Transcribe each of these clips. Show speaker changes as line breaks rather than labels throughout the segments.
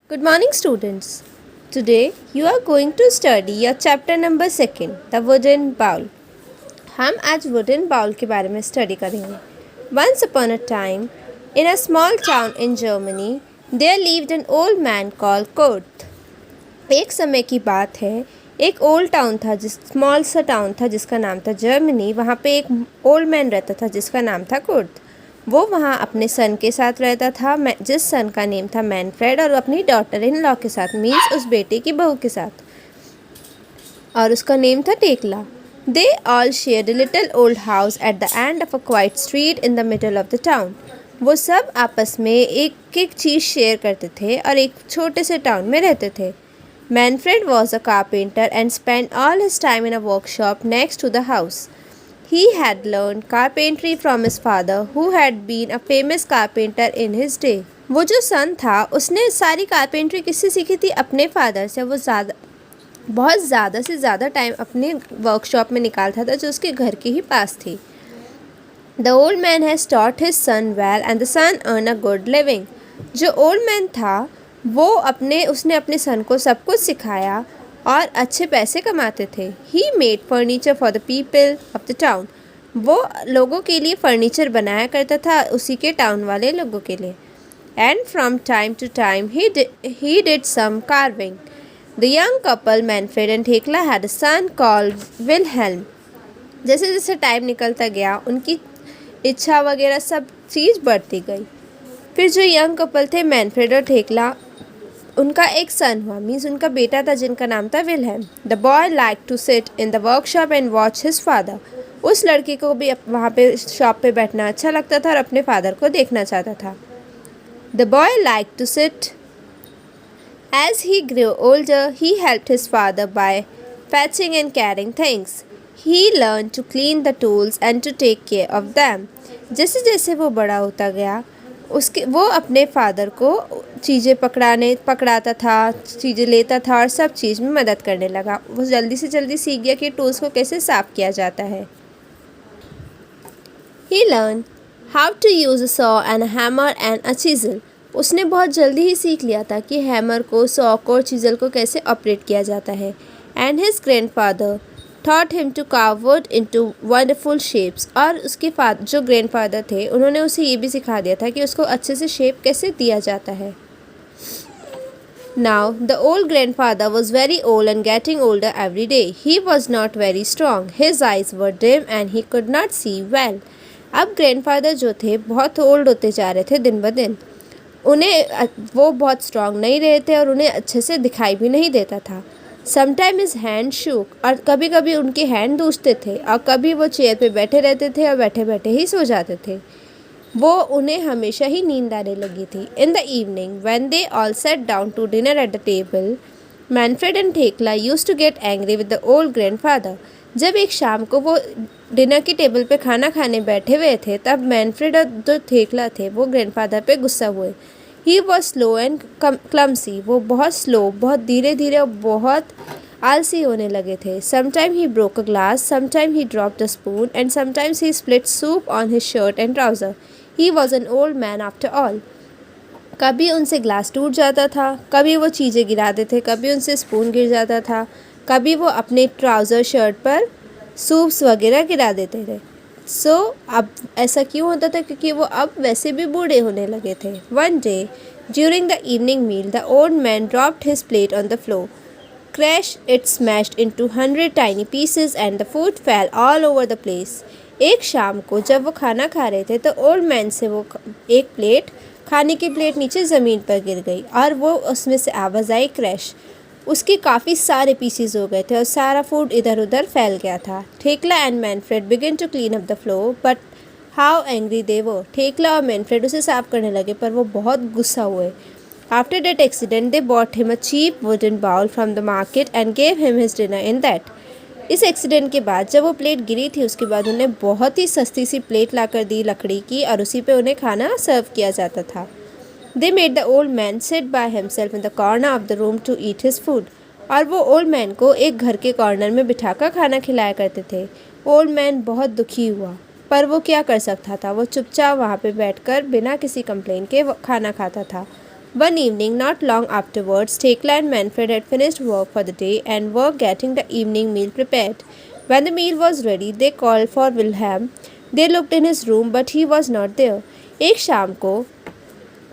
Good morning, students. Today you are going to study your chapter number 2, the wooden bowl. हम आज wooden bowl के बारे में study करेंगे. Once upon a time, in a small town in Germany, there lived an old man called Kurt. एक समय की बात है, एक ओल्ड टाउन था स्मॉल सा टाउन था जिसका नाम था जर्मनी. वहाँ पे एक ओल्ड मैन रहता था जिसका नाम था कुर्ट. वो वहाँ अपने सन के साथ रहता था, जिस सन का नेम था मैनफ्रेड, और अपनी डॉटर इन लॉ के साथ, मीन्स उस बेटे की बहू के साथ, और उसका नेम था Thekla. They all shared a little old house at the end of a quiet street in the middle of the town. वो सब आपस में एक एक चीज़ शेयर करते थे और एक छोटे से टाउन में रहते थे. Manfred was a carpenter and spent all his time in a workshop next to the house. He had learned carpentry from his father, who had been a famous carpenter in his day. वो जो सन था उसने सारी carpentry किससे सीखी थी? अपने father से. वो बहुत ज़्यादा से ज़्यादा टाइम अपने वर्कशॉप में निकालता था जो उसके घर के ही पास थी. The old man has taught his son well and the son earned a good living. जो ओल्ड मैन था उसने अपने सन को सब कुछ सिखाया और अच्छे पैसे कमाते थे. He made furniture for the people of the town. वो लोगों के लिए फर्नीचर बनाया करता था, उसी के टाउन वाले लोगों के लिए. And from time to time he did some carving. The young couple Manfred and Thekla had a son called Wilhelm. जैसे जैसे टाइम निकलता गया उनकी इच्छा वगैरह सब चीज़ बढ़ती गई. फिर जो यंग कपल थे मैनफ्रेड और थेकला, उनका एक सन हुआ, मीन्स उनका बेटा था जिनका नाम था Wilhelm. The boy like to sit in the workshop and watch his father. उस लड़के को भी वहाँ पे शॉप पे बैठना अच्छा लगता था और अपने फादर को देखना चाहता था. The boy like to sit. As he grow older he helped his father by fetching and carrying things. He learned to clean the tools and to take care of them. जैसे जैसे वो बड़ा होता गया वो अपने फादर को चीज़ें पकड़ाता था, चीज़ें लेता था और सब चीज़ में मदद करने लगा. वो जल्दी से जल्दी सीख गया कि टूल्स को कैसे साफ़ किया जाता है. He learned how to use a saw and a hammer and a chisel. उसने बहुत जल्दी ही सीख लिया था कि हैमर को, सॉ को और चीज़ल को कैसे ऑपरेट किया जाता है. And his grandfather taught him to carve wood into wonderful shapes. और उसके जो ग्रैंडफादर थे उन्होंने उसे ये भी सिखा दिया था कि उसको अच्छे से शेप कैसे दिया जाता है. Now the old grandfather was very old and getting older every day. He was not very strong. His eyes were dim and he could not see well. अब ग्रैंडफादर जो थे बहुत ओल्ड होते जा रहे थे दिन ब दिन. वो बहुत स्ट्रांग नहीं रहे थे और उन्हें अच्छे से दिखाई भी नहीं देता था. Sometime his hand shook. और कभी कभी उनके हैंड दूसते थे और कभी वो चेयर पे बैठे रहते थे और बैठे बैठे ही सो जाते थे. उन्हें हमेशा ही नींद आने लगी थी. In the evening when they all sat down to dinner at the table, Manfred and Thekla used to get angry with the old grandfather. जब एक शाम को वो डिनर की टेबल पे खाना खाने बैठे हुए थे तब मैनफ्रेड और जो थेकला थे वो ग्रैंडफादर पे गुस्सा हुए. He was slow and clumsy. वो बहुत स्लो, बहुत धीरे धीरे और बहुत आलसी होने लगे थे. Sometime he broke a glass, sometime he dropped a spoon and sometimes he split soup on his shirt and trouser. He was an old man after all. कभी उनसे ग्लास टूट जाता था, कभी वो चीज़ें गिराते थे, कभी उनसे स्पून गिर जाता था, कभी वो अपने ट्राउज़र शर्ट पर सूप्स वगैरह गिरा देते थे. अब ऐसा क्यों होता था? क्योंकि वो अब वैसे भी बूढ़े होने लगे थे. One day during the evening meal the old man dropped his plate on the floor. Crash it smashed into 100 tiny pieces and the food fell all over the place. एक शाम को जब वो खाना खा रहे थे तो ओल्ड मैन से वो खाने की प्लेट नीचे ज़मीन पर गिर गई और वो उसमें से आवाज़ आई क्रैश. उसके काफ़ी सारे पीसीज हो गए थे और सारा फूड इधर उधर फैल गया था. Thekla and Manfred begin to clean up the floor but how angry they were. Thekla और मैनफ्रेड उसे साफ करने लगे पर वो बहुत गुस्सा हुए. After that accident they bought him a cheap wooden bowl from the market and gave him his dinner in that. इस एक्सीडेंट के बाद जब वो प्लेट गिरी थी उसके बाद उन्हें बहुत ही सस्ती सी प्लेट ला कर दी लकड़ी की और उसी पे उन्हें खाना सर्व किया जाता था. They made the old man sit by himself in the corner of the room to eat his food. और वो ओल्ड मैन को एक घर के कॉर्नर में बिठाकर खाना खिलाया करते थे. ओल्ड मैन बहुत दुखी हुआ पर वो क्या कर सकता था. वो चुपचाप वहाँ पे बैठकर बिना किसी कंप्लेन के खाना खाता था. One evening, not long afterwards, Thekla and Manfred had finished work for the day and were getting the evening meal prepared. When the meal was ready, they called for Wilhelm. They looked in his room, but he was not there. एक शाम को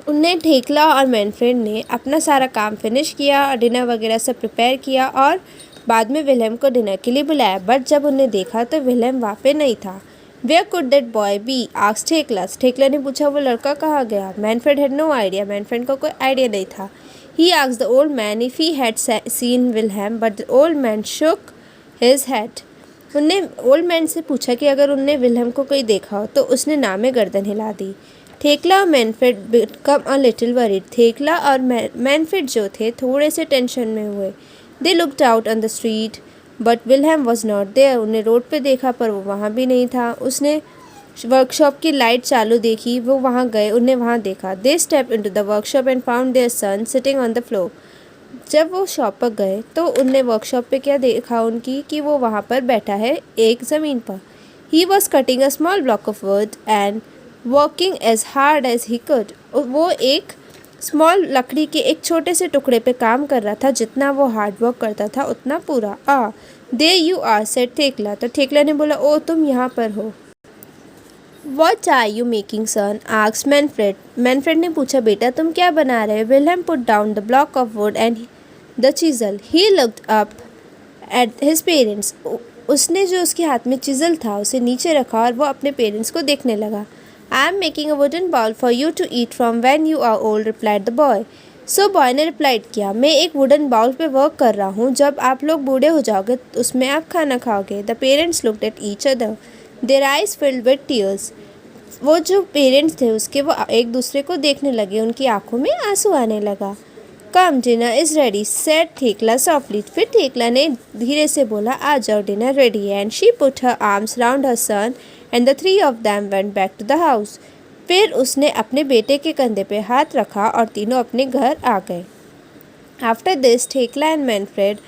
उनने ठेकला और Manfred ने अपना सारा काम finish किया और डिनर वगैरह सब प्रिपेयर किया और बाद में विलियम को डिनर के लिए बुलाया, बट जब उन्हें देखा तो विलियम वहाँ पे नहीं था। Where could that boy be asked Thekla. Thekla ने पूछा वो लड़का कहाँ गया। Manfred had no idea. Manfred को कोई आइडिया नहीं था। He asked the old man if he had seen William, but the old man shook his head. उनने ओल्ड मैन से पूछा कि अगर उनने विलियम को कोई देखा हो, तो उसने नाम में गर्दन हिला दी। ठेकला और Manfred became a little worried. Thekla और मैनफ्रेड जो थे थोड़े से टेंशन में हुए। They looked out on the street but William was not there. उन्हें रोड पे देखा पर वो वहाँ भी नहीं था। उसने वर्कशॉप की लाइट चालू देखी, वो वहाँ गए, उन्हें वहाँ देखा। They step into the workshop and found their son sitting on the floor. जब वो शॉप पर गए तो उनने वर्कशॉप पे क्या देखा उनकी कि वो वहाँ पर बैठा है एक ज़मीन पर। He was cutting a small block of wood and working as hard as he could. वो एक स्मॉल लकड़ी के एक छोटे से टुकड़े पे काम कर रहा था। जितना वो हार्ड वर्क करता था उतना पूरा। There you are said Thekla. तो ठेकला ने बोला ओ तुम यहाँ पर हो। What are you making son asked Manfred. Manfred ने पूछा बेटा तुम क्या बना रहे हो। William put down the block of wood and the chisel. He looked up at his parents. उसने जो उसके हाथ में चिजल था उसे नीचे रखा और वो अपने पेरेंट्स को देखने लगा। I am making a wooden bowl for you to eat from when you are old replied the boy. So boy ने रिप्लाइड किया मैं एक वुडन बाउल पे वर्क कर रहा हूँ, जब आप लोग बूढ़े हो जाओगे उसमें आप खाना खाओगे। The parents looked at each other, their eyes filled with tears. वो जो पेरेंट्स थे उसके वो एक दूसरे को देखने लगे, उनकी आंखों में आंसू आने लगा। Come dinner is ready said Thekla softly. फिर ठेकला ने धीरे से बोला आ जाओ डिनर रेडी है। And she put her arms round her son and the three of them went back to the house. फिर उसने अपने बेटे के कंधे पे हाथ रखा और तीनों अपने घर आ गए। After this Thekla and Manfred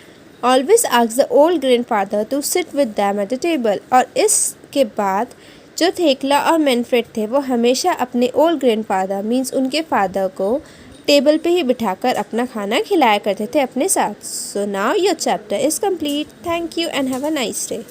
always asked the old grandfather to sit with them at the table. और इसके बाद जो ठेकला और मैनफ्रेड थे वो हमेशा अपने ओल्ड ग्रैंडफादर मीन्स उनके फादर को टेबल पे ही बिठाकर अपना खाना खिलाया करते थे अपने साथ। So now your chapter is complete. Thank you and have a nice day.